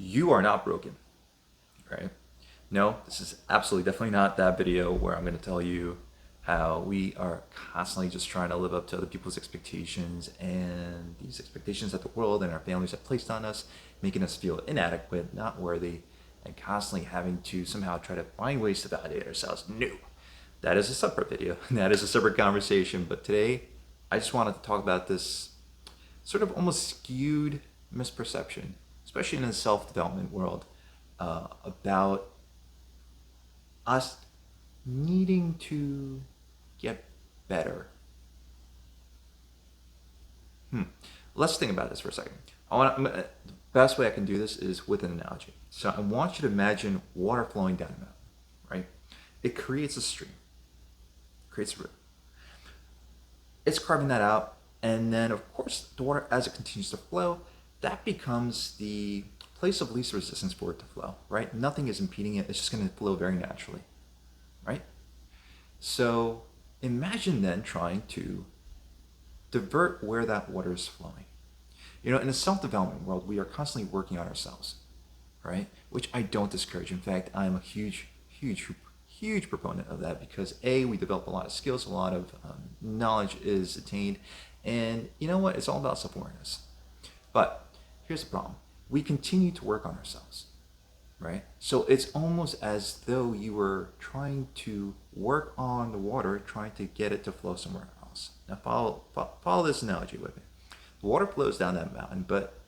You are not broken, right? No, this is absolutely definitely not that video where I'm going to tell you how we are constantly just trying to live up to other people's expectations, and these expectations that the world and our families have placed on us, making us feel inadequate, not worthy, and constantly having to somehow try to find ways to validate ourselves. No, that is a separate video. That is a separate conversation. But today, I just wanted to talk about this sort of almost skewed misperception, especially in the self-development world, about us needing to get better. Let's think about this for a second. The best way I can do this is with an analogy. So I want you to imagine water flowing down a mountain, right? It creates a stream, creates a river. It's carving that out, and then of course the water, as it continues to flow, that becomes the place of least resistance for it to flow, right? Nothing is impeding it. It's just going to flow very naturally, right? So imagine then trying to divert where that water is flowing. You know, in the self-development world, we are constantly working on ourselves, right? Which I don't discourage. In fact, I'm a huge proponent of that because A, we develop a lot of skills, a lot of knowledge is attained, and you know what? It's all about self-awareness. But here's the problem. We continue to work on ourselves, right? So it's almost as though you were trying to work on the water, trying to get it to flow somewhere else. Now follow this analogy with me. The water flows down that mountain, but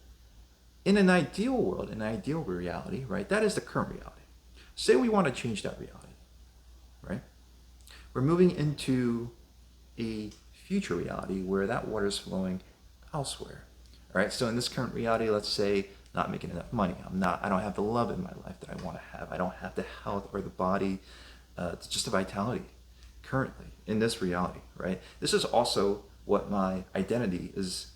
in an ideal world, in an ideal reality, right? That is the current reality. Say we want to change that reality, right? We're moving into a future reality where that water is flowing elsewhere. All right. So in this current reality, let's say not making enough money. I don't have the love in my life that I want to have. I don't have the health or the body, just the vitality currently in this reality, right? This is also what my identity is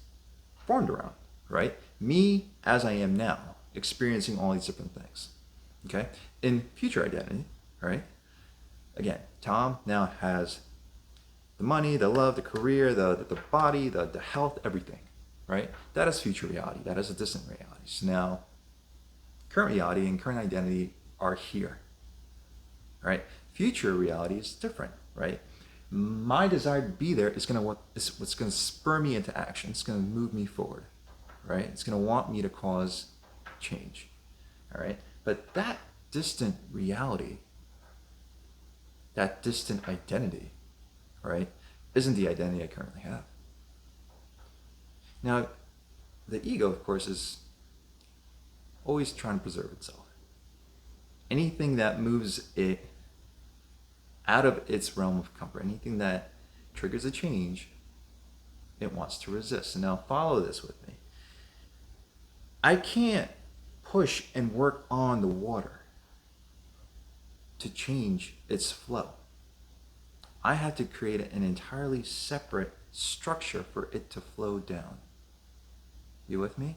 formed around, right? Me as I am now, experiencing all these different things, okay? In future identity, right? Again, Tom now has the money, the love, the career, the body, the health, everything, right? That is future reality. That is a distant reality. So now, current reality and current identity are here, right? Future reality is different, right? My desire to be there is what's going to spur me into action. It's going to move me forward, right? It's going to want me to cause change, all right? But that distant reality, that distant identity, right, isn't the identity I currently have. Now, the ego, of course, is always trying to preserve itself. Anything that moves it out of its realm of comfort, anything that triggers a change, it wants to resist. And now follow this with me. I can't push and work on the water to change its flow. I have to create an entirely separate structure for it to flow down. You with me?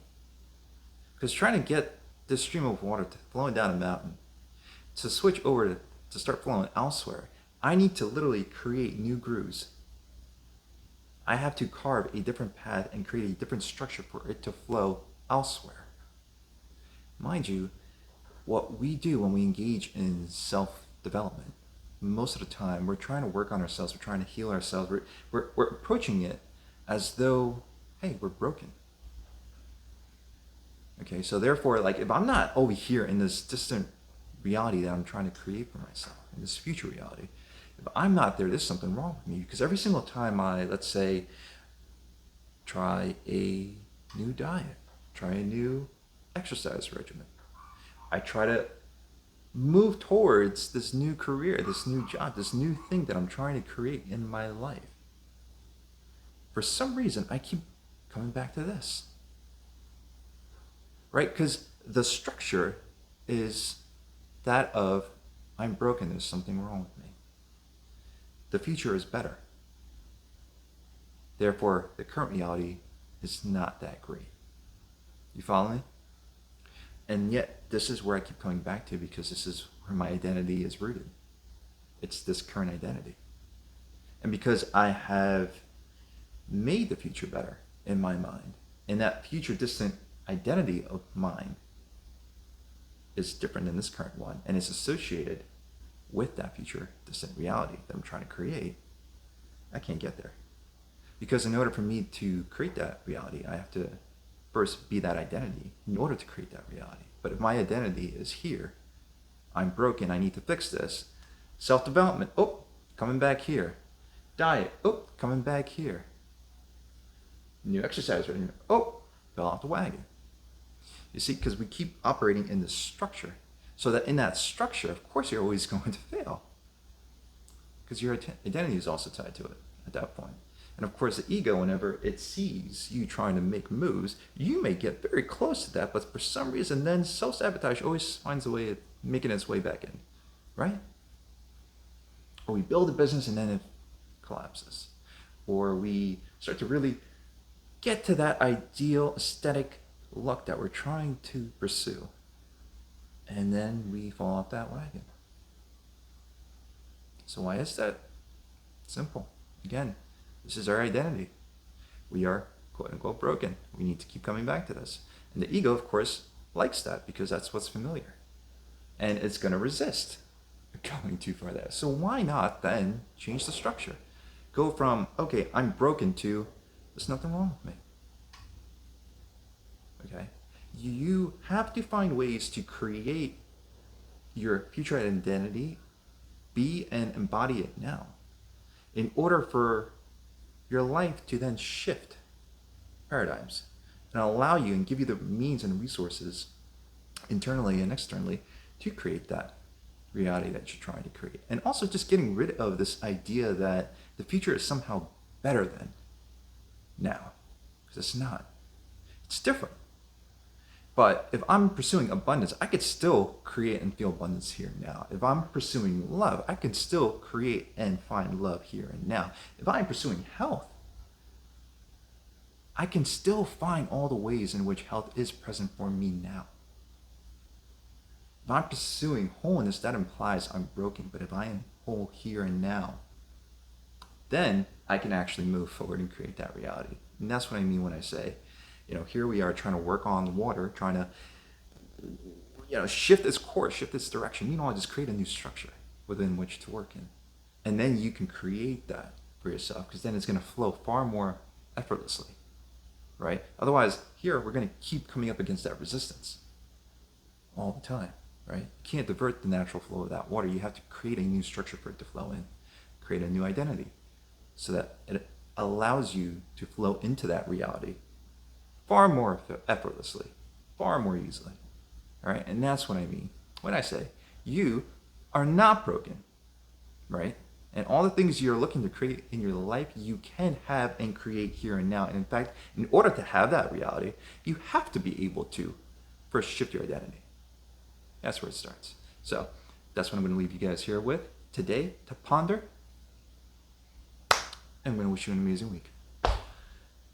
Because trying to get this stream of water to flowing down a mountain, to switch over to start flowing elsewhere, I need to literally create new grooves. I have to carve a different path and create a different structure for it to flow elsewhere. Mind you, what we do when we engage in self-development, most of the time we're trying to work on ourselves, we're trying to heal ourselves, we're approaching it as though, hey, we're broken. Okay, so therefore, like, if I'm not over here in this distant reality that I'm trying to create for myself, in this future reality, if I'm not there, there's something wrong with me. Because every single time I, let's say, try a new diet, try a new exercise regimen, I try to move towards this new career, this new job, this new thing that I'm trying to create in my life. For some reason, I keep coming back to this. Right? Because the structure is that of, I'm broken, there's something wrong with me. The future is better. Therefore, the current reality is not that great. You follow me? And yet, this is where I keep coming back to because this is where my identity is rooted. It's this current identity. And because I have made the future better in my mind, and that future distant identity of mine is different than this current one and is associated with that future distant reality that I'm trying to create, I can't get there. Because in order for me to create that reality, I have to first be that identity in order to create that reality. But if my identity is here, I'm broken, I need to fix this. Self-development, oh, coming back here. Diet, oh, coming back here. New exercise regimen, oh, fell off the wagon. You see, because we keep operating in this structure. So that in that structure, of course, you're always going to fail. Because your identity is also tied to it at that point. And of course, the ego, whenever it sees you trying to make moves, you may get very close to that, but for some reason, then self-sabotage always finds a way of making its way back in, right? Or we build a business and then it collapses. Or we start to really get to that ideal aesthetic look that we're trying to pursue. And then we fall off that wagon. So why is that? Simple. Again, this is our identity. We are quote unquote broken. We need to keep coming back to this. And the ego, of course, likes that because that's what's familiar. And it's going to resist going too far there. So why not then change the structure? Go from, okay, I'm broken to, there's nothing wrong with me. Okay? You have to find ways to create your future identity, be and embody it now, in order for your life to then shift paradigms and allow you and give you the means and resources internally and externally to create that reality that you're trying to create. And also just getting rid of this idea that the future is somehow better than now, because it's not. It's different. But if I'm pursuing abundance, I could still create and feel abundance here and now. If I'm pursuing love, I can still create and find love here and now. If I'm pursuing health, I can still find all the ways in which health is present for me now. If I'm pursuing wholeness, that implies I'm broken. But if I am whole here and now, then I can actually move forward and create that reality. And that's what I mean when I say, here we are trying to work on the water, trying to, shift its course, shift its direction. Just create a new structure within which to work in. And then you can create that for yourself, because then it's going to flow far more effortlessly, right? Otherwise, here we're going to keep coming up against that resistance all the time, right? You can't divert the natural flow of that water. You have to create a new structure for it to flow in, create a new identity, so that it allows you to flow into that reality far more effortlessly, far more easily. All right, and that's what I mean when I say you are not broken, right? And all the things you're looking to create in your life, you can have and create here and now. And in fact, in order to have that reality, you have to be able to first shift your identity. That's where it starts. So that's what I'm going to leave you guys here with today to ponder. And I'm going to wish you an amazing week.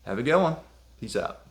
Have a good one. Peace out.